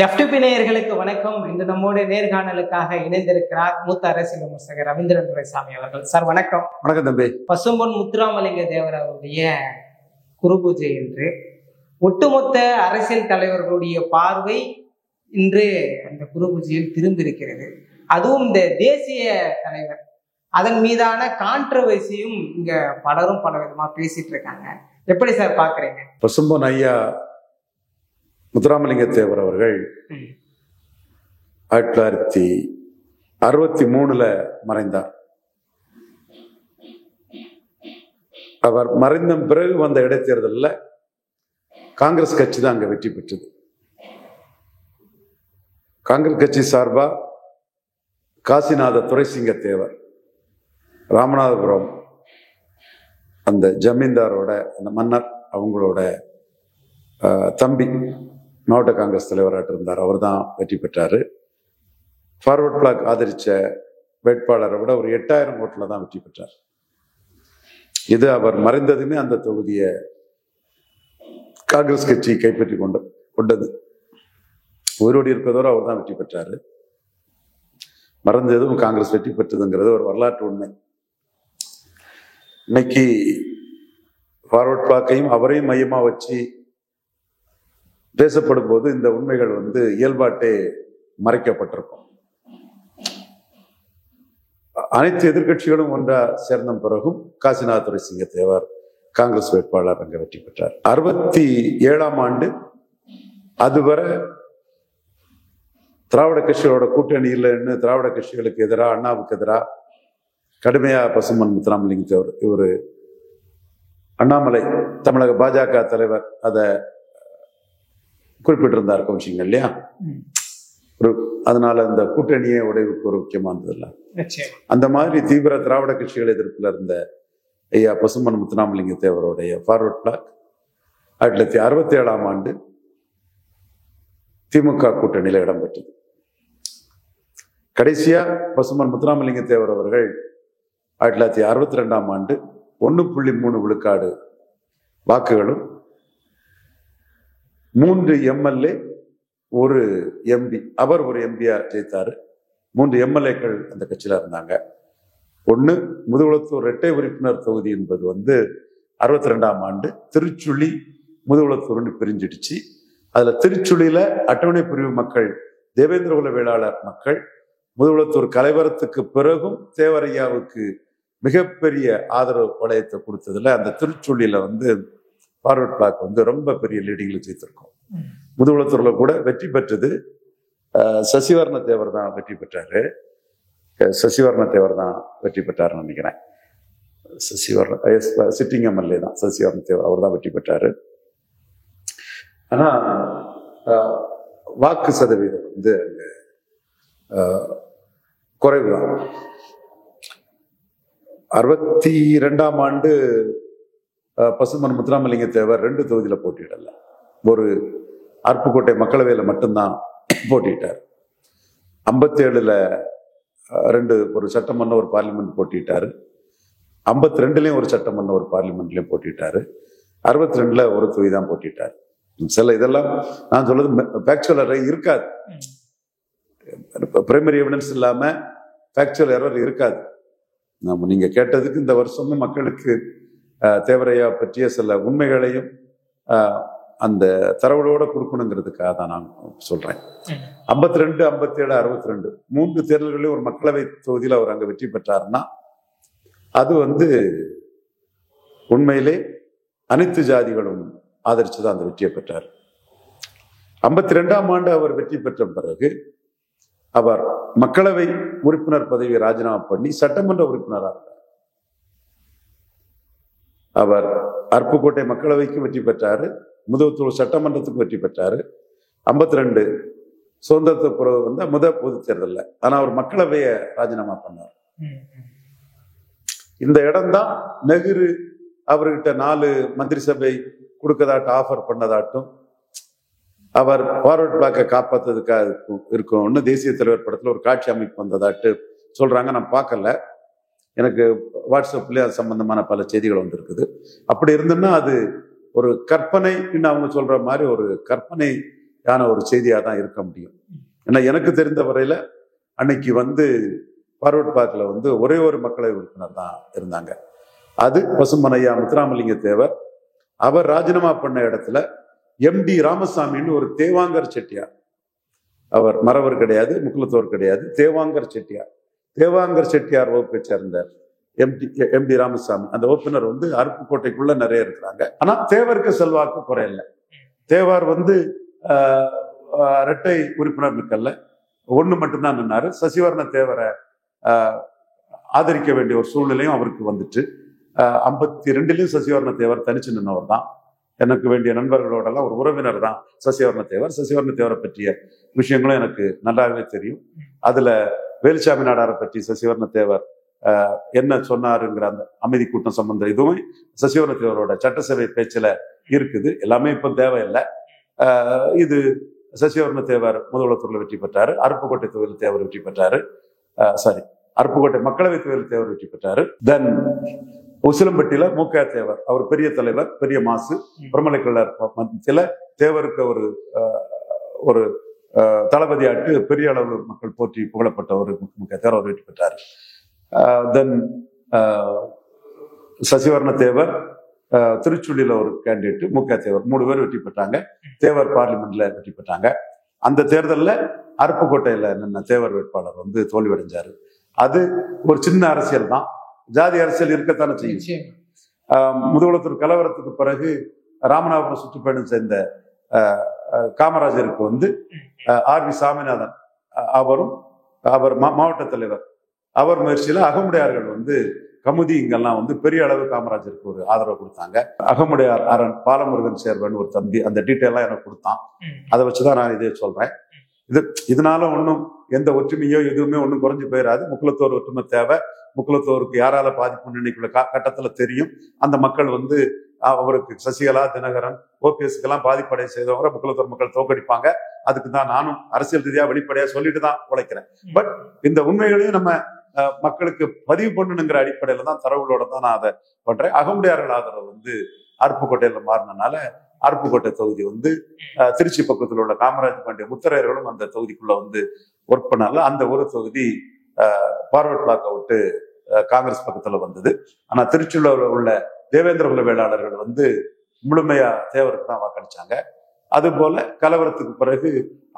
FTP நேயர்களுக்கு வணக்கம். இன்று நம்மோடு நேர்காணலுக்காக இணைந்திருக்கிறார் மூத்த அரசியல் விமர்சகர் ரவீந்திரன் துரைசாமி அவர்கள். சார் வணக்கம். வணக்கம் தம்பி. பசும்பொன் முத்துராமலிங்க தேவர் அவருடைய குரு பூஜை என்று ஒட்டுமொத்த அரசியல் தலைவர்களுடைய பார்வை இன்று அந்த குரு பூஜையில் திரும்பியிருக்கிறது. அதுவும் இந்த தேசிய தலைவர் அதன் மீதான கான்ட்ரவர்சியும் இங்க பலரும் பல விதமா பேசிட்டு இருக்காங்க. எப்படி சார் பாக்குறீங்க? பசும்பொன் ஐயா முத்துராமலிங்க தேவர் அவர்கள் 1963 மறைந்தார். அவர் மறைந்த பிறகு வந்த இடைத்தேர்தலில் காங்கிரஸ் கட்சி தான் அங்க வெற்றி பெற்றது. காங்கிரஸ் கட்சி சார்பா காசிநாத துரைசிங்க தேவர் ராமநாதபுரம் அந்த ஜமீன்தாரோட அந்த மன்னர் அவங்களோட தம்பி மாவட்ட காங்கிரஸ் தலைவராக இருந்தார். அவர் தான் வெற்றி பெற்றார். ஃபார்வர்ட் பிளாக் ஆதரித்த வேட்பாளரை விட ஒரு 8000 ஓட்டில் தான் வெற்றி பெற்றார். இது அவர் மறைந்ததுமே அந்த தொகுதியை காங்கிரஸ் கட்சி கைப்பற்றி கொண்டது. உயிரோடு இருக்கிறதோடு அவர் தான் வெற்றி பெற்றார். மறைந்ததும் காங்கிரஸ் வெற்றி பெற்றதுங்கிறது ஒரு வரலாற்று உண்மை. இன்னைக்கு ஃபார்வர்ட் பிளாக்கையும் அவரையும் மையமாக வச்சு பேசப்படும் போது இந்த உண்மைகள் இயல்பாட்டே மறைக்கப்பட்டிருக்கும். அனைத்து எதிர்கட்சிகளும் ஒன்றா சேர்ந்த பிறகும் காசிநாத துரைசிங்க தேவர் காங்கிரஸ் வேட்பாளர் அங்க வெற்றி பெற்றார். 67ஆம் ஆண்டு அதுவரை திராவிட கட்சிகளோட கூட்டணி இல்லைன்னு திராவிட கட்சிகளுக்கு எதிராக அண்ணாவுக்கு எதிராக கடுமையா பசும்பொன் முத்துராமலிங்க தேவர் இவர் அண்ணாமலை தமிழக பாஜக தலைவர் அதை குறிப்பிட்டிருந்தார் கவுன்சிலிங் இல்லையா. அதனால இந்த கூட்டணியே உடைவுக்கு ஒரு முக்கியமானது இல்லை. அந்த மாதிரி தீவிர திராவிட கட்சிகள் எதிர்ப்புல இருந்த ஐயா பசும்பொன் முத்துராமலிங்க தேவருடைய ஃபார்வர்ட் பிளாக் 1967ஆம் ஆண்டு திமுக கூட்டணியில இடம்பெற்றது. கடைசியா பசும்பொன் முத்துராமலிங்க தேவர் அவர்கள் 1962ஆம் ஆண்டு 1.3 விழுக்காடு வாக்குகளும் 3 எம்எல்ஏ ஒரு எம்பி, அவர் ஒரு எம்பியா ஜெயித்தாரு. 3 எம்எல்ஏக்கள் அந்த கட்சியில இருந்தாங்க. ஒண்ணு முதுகுளத்தூர் இரட்டை உறுப்பினர் தொகுதி என்பது 62ஆம் ஆண்டு திருச்சுழி முதுகுளத்தூர்னு பிரிஞ்சிடுச்சு. அதுல திருச்சுழியில அட்டவணை பிரிவு மக்கள் தேவேந்திரகுல வேளாளர் மக்கள் முதுகுளத்தூர் கலைவரத்துக்கு பிறகும் தேவரையாவுக்கு மிகப்பெரிய ஆதரவு வளையத்தை கொடுத்ததுல அந்த திருச்சுழியில ஃபார்வர்ட் பிளாக் ரொம்ப பெரிய லீடிங்ல ஜெயித்திருக்கும். முதுகுளத்தூர்ல கூட வெற்றி பெற்றது சசிவர்ண தேவர் தான் வெற்றி பெற்றாரு. சசிவர்ண தேவர் தான் வெற்றி பெற்றாருன்னு நினைக்கிறேன். சசிவர்ண சிட்டிங் எம்எல்ஏ தான் சசிவர்ண தேவர், அவர் தான் வெற்றி பெற்றாரு. ஆனா வாக்கு சதவீதம் குறைவுதான். 62ஆம் ஆண்டு பசும்பொன் முத்துராமலிங்க தேவர் 2 தொகுதியில போட்டியிடல. ஒரு அருப்புக்கோட்டை மக்களவையில மட்டும்தான் போட்டிட்டார். 57ல 2 ஒரு சட்டமன்ற ஒரு பார்லிமெண்ட் போட்டிட்டாரு. 52லயும் ஒரு சட்டமன்ற ஒரு பார்லிமெண்ட்லயும் போட்டிட்டாரு. 62ல ஒரு தொகுதி தான் போட்டிட்டார். சில இதெல்லாம் நான் சொல்றது ஃபேக்சுவல் எரர் இருக்காது. பிரைமரி எவிடன்ஸ் இல்லாம ஃபேக்சுவல் எரர் இருக்காது. நீங்க கேட்டதுக்கு இந்த வருஷமும் மக்களுக்கு தேவரையா பற்றிய சில உண்மைகளையும் அந்த தரவுகளோட கொடுக்கணுங்கிறதுக்காக தான் நான் சொல்றேன். 52, 57, 62 3 தேர்தல்களிலும் ஒரு மக்களவை தொகுதியில் அவர் அங்க வெற்றி பெற்றாருன்னா அது உண்மையிலே அனைத்து ஜாதிகளும் ஆதரிச்சுதான் அந்த வெற்றியை பெற்றார். 52ஆம் ஆண்டு அவர் வெற்றி பெற்ற பிறகு அவர் மக்களவை உறுப்பினர் பதவியை ராஜினாமா பண்ணி சட்டமன்ற உறுப்பினராக இருந்தார். அவர் அருப்புக்கோட்டை மக்களவைக்கு வெற்றி பெற்றாரு, முதுகுளத்தூர் சட்டமன்றத்துக்கு வெற்றி பெற்றாரு. 52 சுதந்திரத்துக்கு பிறகு முதல் பொது தேர்தலில் ஆனா அவர் மக்களவையை ராஜினாமா பண்ணார். இந்த இடம்தான் நெஹ்ரு அவர்கிட்ட 4 மந்திரி சபை கொடுக்கதாட்டும் ஆஃபர் பண்ணதாட்டும் அவர் ஃபார்வர்ட் பிளாக்கை காப்பாற்றுறதுக்காக இருக்கும்னு தேசிய தலைவர் படத்துல ஒரு காட்சி அமைப்பு வந்ததாட்டு சொல்றாங்க. நான் பார்க்கல, எனக்கு வாட்ஸ்அப்லேயே அது சம்பந்தமான பல செய்திகள் வந்திருக்குது. அப்படி இருந்ததுன்னா அது ஒரு கற்பனை, இன்னும் அவங்க சொல்ற மாதிரி ஒரு கற்பனை ஒரு செய்தியாக தான் இருக்க முடியும். ஏன்னா எனக்கு தெரிந்த வரையில அன்னைக்கு பார்வர்ட் பார்க்ல ஒரே ஒரு மக்களவை உறுப்பினர் தான் இருந்தாங்க. அது பசும்பொன்னையா முத்துராமலிங்க தேவர். அவர் ராஜினாமா பண்ண இடத்துல MD ராமசாமின்னு ஒரு தேவாங்கர் செட்டியார், அவர் மறவர் கிடையாது, முக்குலத்தோர் கிடையாது, தேவாங்கர் செட்டியார். தேவாங்கர் செட்டியார் வகுப்பை சேர்ந்த MD ராமசாமி அந்த ஓட்டுநர் அருப்புக்கோட்டைக்குள்ள நிறைய இருக்கிறாங்க. ஆனா தேவருக்கு செல்வாக்கு குறையல. தேவார் இரட்டை உறுப்பினர் நிற்கல, ஒண்ணு மட்டும்தான் நின்னாரு. சசிவர்ண தேவரை ஆதரிக்க வேண்டிய ஒரு சூழ்நிலையும் அவருக்கு 52லயும் சசிவர்ண தேவர் தனிச்சு நின்றவர் தான். எனக்கு வேண்டிய நண்பர்களோடெல்லாம் ஒரு உறவினர் தான் சசிவர்ண தேவர். சசிவர்ண தேவரை பற்றிய விஷயங்களும் எனக்கு நல்லாவே தெரியும். அதுல வேலுச்சாமி நாடாரை பற்றி சசிவர்ண தேவர் என்ன சொன்னாருங்கிற அந்த அமைதி கூட்டம் சம்பந்தம் இதுவும் சசிவர்ண தேவரோட சட்டசபை பேச்சுல இருக்குது. எல்லாமே இப்ப தேவையில்லை. இது சசிவர்ண தேவர் முதலத்தூர்ல வெற்றி பெற்றாரு, அருப்புக்கோட்டை தொகுதியில் தேவர் வெற்றி பெற்றாரு, அருப்புக்கோட்டை மக்களவை தொகுதியில் தேவர் வெற்றி பெற்றாரு. தென் உசிலம்பட்டியில மூக்க தேவர், அவர் பெரிய தலைவர், பெரிய மாசு, பிரமலைக்கல்லர் மத்தியில தேவருக்கு ஒரு தளபதியாட்டு பெரிய அளவு மக்கள் போற்றி புகழப்பட்ட ஒரு மூக்க தேவர் அவர் வெற்றி பெற்றாரு. தென் சசிவர்ண தேவர் திருச்சுள்ளியில ஒரு கேண்டிடேட் மூக்க தேவர், 3 பேர் வெற்றி பெற்றாங்க. தேவர் பார்லிமெண்ட்ல வெற்றி பெற்றாங்க. அந்த தேர்தலில் அருப்புக்கோட்டையில நின்ன தேவர் வேட்பாளர் தோல்வி அடைஞ்சாரு. அது ஒரு சின்ன அரசியல் தான், ஜாதி அரசியல் இருக்கத்தானே செய்யும். முதுகுளத்தூர் கலவரத்துக்கு பிறகு ராமநாதபுரம் சுற்றுப்பயணம் சேர்ந்த காமராஜருக்கு RV சாமிநாதன் அவர் மாவட்ட தலைவர், அவர் முயற்சியில அகமுடையார்கள் கமுதி இங்கெல்லாம் பெரிய அளவு காமராஜருக்கு ஒரு ஆதரவு கொடுத்தாங்க. அகமுடையார் அரண் பாலமுருகன் சேர்வன் ஒரு தம்பி அந்த டீட்டெயிலாம் எனக்கு கொடுத்தான். அதை வச்சுதான் நான் இதே சொல்றேன். இதனால ஒன்றும் எந்த ஒற்றுமையோ எதுவுமே ஒன்றும் குறைஞ்சு போயிடாது. முக்குலத்தோர் ஒற்றுமை தேவை. முக்குலத்தோருக்கு யாரால பாதிப்பு நினைக்குள்ள கட்டத்துல தெரியும். அந்த மக்கள் அவருக்கு சசிகலா, தினகரன், OPSக்கெல்லாம் பாதிப்படைய செய்தவங்க முக்குலத்தோர் மக்கள் தோக்கடிப்பாங்க. அதுக்கு தான் நானும் அரசியல் ரீதியா வெளிப்படையா சொல்லிட்டு தான் உழைக்கிறேன். பட் இந்த உண்மைகளையும் நம்ம மக்களுக்கு பதிவு பண்ணணுங்கிற அடிப்படையில தான், தரவுகளோட தான் நான் அதை பண்றேன். அகமுடையார்கள் ஆதரவு அருப்புக்கோட்டையில மாறினால அருப்புக்கோட்டை தொகுதி திருச்சி பக்கத்தில் உள்ள காமராஜ் பாண்டிய முத்தரையர்களும் அந்த தொகுதிக்குள்ள ஒர்க் பண்ணால அந்த ஒரு தொகுதி பார்வர்ட் பிளாக்கை விட்டு காங்கிரஸ் பக்கத்துல வந்தது. ஆனா திருச்சியில உள்ள தேவேந்திர குல வேளாளர்கள் முழுமையா தேவருக்கு தான் வாக்களிச்சாங்க. அது போல கலவரத்துக்கு பிறகு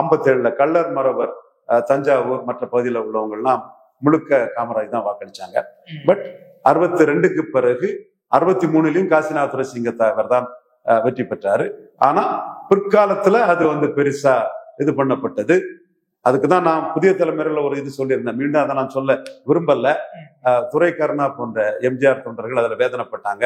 57ல கள்ளர் மரவர் தஞ்சாவூர் மற்ற பகுதியில் உள்ளவங்க எல்லாம் முழுக்க காமராஜ் தான் வாக்களிச்சாங்க. பட் 62க்கு பிறகு 63லயும் காசிநாத சிங்கத்தவர் தான் வெற்றி பெற்றாரு. ஆனா பிற்காலத்துல அது பெருசா இது பண்ணப்பட்டது. அதுக்குதான் நான் புதிய தலைமுறையில ஒரு இது சொல்லியிருந்தேன். மீண்டும் அதை நான் சொல்ல விரும்பல. துரை கருணா போன்ற MGR தொண்டர்கள் அதுல வேதனைப்பட்டாங்க.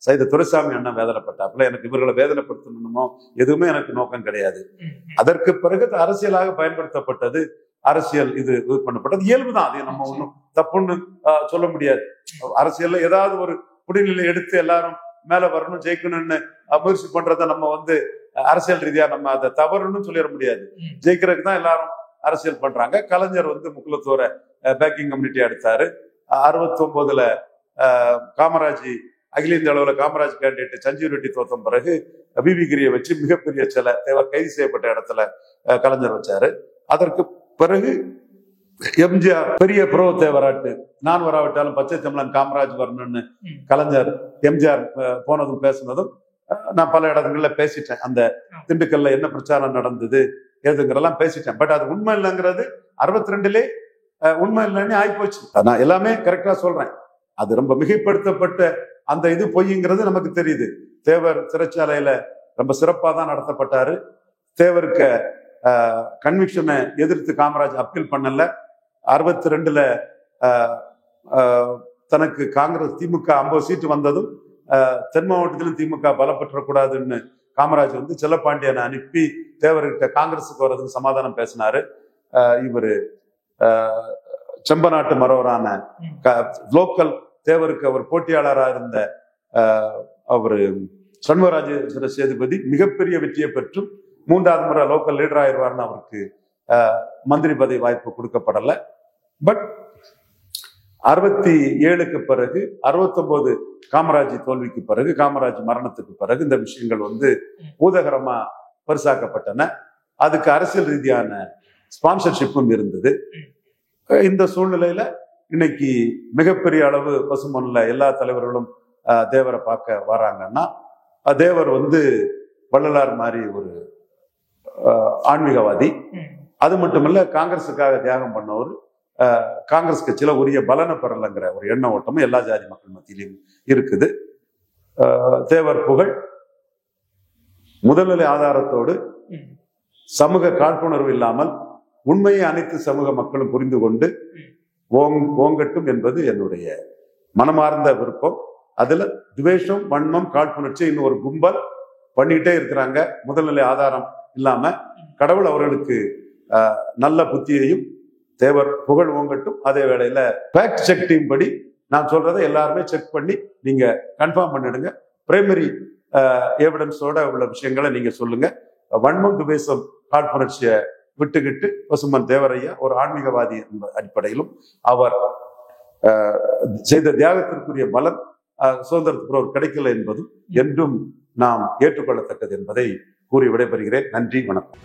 சைத துரைசாமி அண்ணன் வேதனைப்பட்டாப்புல. எனக்கு இவர்களை வேதனைப்படுத்தணுமோ எதுவுமே எனக்கு நோக்கம் கிடையாது. அதற்கு பிறகு அரசியலாக பயன்படுத்தப்பட்டது, அரசியல் இது பண்ணப்பட்டது இயல்புதான். அது நம்ம ஒன்றும் தப்புன்னு சொல்ல முடியாது. அரசியல்ல ஏதாவது ஒரு குடிநிலை எடுத்து எல்லாரும் மேல வரணும், ஜெயிக்கணும்னு முயற்சி பண்றத நம்ம அரசியல் ரீதியா நம்ம அதை தவறுன்னு சொல்லிட முடியாது. ஜெயிக்கிறதுக்கு தான் எல்லாரும் அரசியல் பண்றாங்க. கலைஞர் முக்குலத்தோரை பேக்கிங் கம்யூனிட்டி எடுத்தாரு. 69ல காமராஜ் அகில இந்திய அளவுல காமராஜ் கேண்டிடேட் சஞ்சீவ் ரெட்டி தோத்த பிறகு பிபி கிரியை வச்சு மிகப்பெரிய சிலை தேவர் கைது செய்யப்பட்ட இடத்துல கலைஞர் வச்சாரு. அதற்கு பிறகு MGR பெரிய புரோ தேவராட்டு, நான் வராவிட்டாலும் பச்சை தமிழன் காமராஜ் வரணும்னு கலைஞர் MGR போனதும் பேசினதும் நான் பல இடங்கள்ல பேசிட்டேன். அந்த திண்டுக்கல்ல என்ன பிரச்சாரம் நடந்தது ஏதுங்கிறதெல்லாம் பேசிட்டேன். பட் அது உண்மை இல்லைங்கிறது 62லே உண்மை இல்லைன்னு ஆயிப்போச்சு. நான் எல்லாமே கரெக்டா சொல்றேன். அது ரொம்ப மிகைப்படுத்தப்பட்ட அந்த இது பொய்ங்கிறது நமக்கு தெரியுது. தேவர் சிறைச்சாலையில ரொம்ப சிறப்பா தான் நடத்தப்பட்டாரு. தேவருக்கு கன்விக்ஷனை எதிர்த்து காமராஜ் அப்பீல் பண்ணல. 62ல தனக்கு காங்கிரஸ் திமுக 50 சீட்டு வந்ததும் தென் மாவட்டத்திலும் திமுக பலப்பற்றக்கூடாதுன்னு காமராஜ் செல்லப்பாண்டியனை அனுப்பி தேவர்கிட்ட காங்கிரஸுக்கு வர்றதுக்கு சமாதானம் பேசினாரு. இவரு செம்பநாட்டு மரவரான லோக்கல் தேவருக்கு அவர் போட்டியாளராக இருந்த அவரு சண்முகராஜ சேதுபதி மிகப்பெரிய வெற்றியை பெற்றும் 3வது முறை லோக்கல் லீடர் ஆயிடுவார்னு அவருக்கு மந்திரி பதவி வாய்ப்பு கொடுக்கப்படல. பட் 67க்கு பிறகு 69 காமராஜ் தோல்விக்கு பிறகு, காமராஜ் மரணத்துக்கு பிறகு இந்த விஷயங்கள் பூதகரமா பரிசாக்கப்பட்டன. அதுக்கு அரசியல் ரீதியான ஸ்பான்சர்ஷிப்பும் இருந்தது. இந்த சூழ்நிலையில இன்னைக்கு மிகப்பெரிய அளவு பசுமன்ல எல்லா தலைவர்களும் தேவரை பார்க்க வராங்கன்னா, தேவர் வள்ளலார் மாதிரி ஒரு ஆன்மீகவாதி. அது மட்டுமல்ல, காங்கிரஸுக்காக தியாகம் பண்ணவர். காங்கிரஸ் கட்சியில உரிய பலனை பெறலைங்கிற ஒரு எண்ண ஓட்டமும் எல்லா ஜாதி மக்கள் மத்தியிலும் இருக்குது. தேவர் புகழ் முதல்நிலை ஆதாரத்தோடு சமூக காழ்ப்புணர்வு இல்லாமல் உண்மையை அனைத்து சமூக மக்களும் புரிந்து கொண்டு ஓங்கட்டும் என்பது என்னுடைய மனமார்ந்த விருப்பம். அதுல துவேஷம், வன்மம், காழ்ப்புணர்ச்சி இன்னும் ஒரு கும்பல் பண்ணிக்கிட்டே இருக்கிறாங்க. முதல்நிலை ஆதாரம் இல்லாம கடவுள் அவர்களுக்கு நல்ல புத்தியையும், தேவர் புகழ் ஓங்கட்டும். அதே வேளையில ஃபேக்ட் செக் டீம் படி நான் சொல்றதை எல்லாருமே செக் பண்ணி நீங்க கன்ஃபார்ம் பண்ணிடுங்க. பிரைமரி எவிடன்ஸோட உள்ள விஷயங்களை நீங்க சொல்லுங்க. வன்மம், துவேஷம், காழ்ப்புணர்ச்சியை விட்டுக்கிட்டு பசும்பொன் தேவரையா ஒரு ஆன்மீகவாதி என்ற அடிப்படையிலும் அவர் செய்த தியாகத்திற்குரிய பலன் சுதந்திரத்துக்கு ஒரு கிடைக்கல என்பதும் என்றும் நாம் ஏற்றுக்கொள்ளத்தக்கது என்பதை கூறி விடைபெறுகிறேன். நன்றி, வணக்கம்.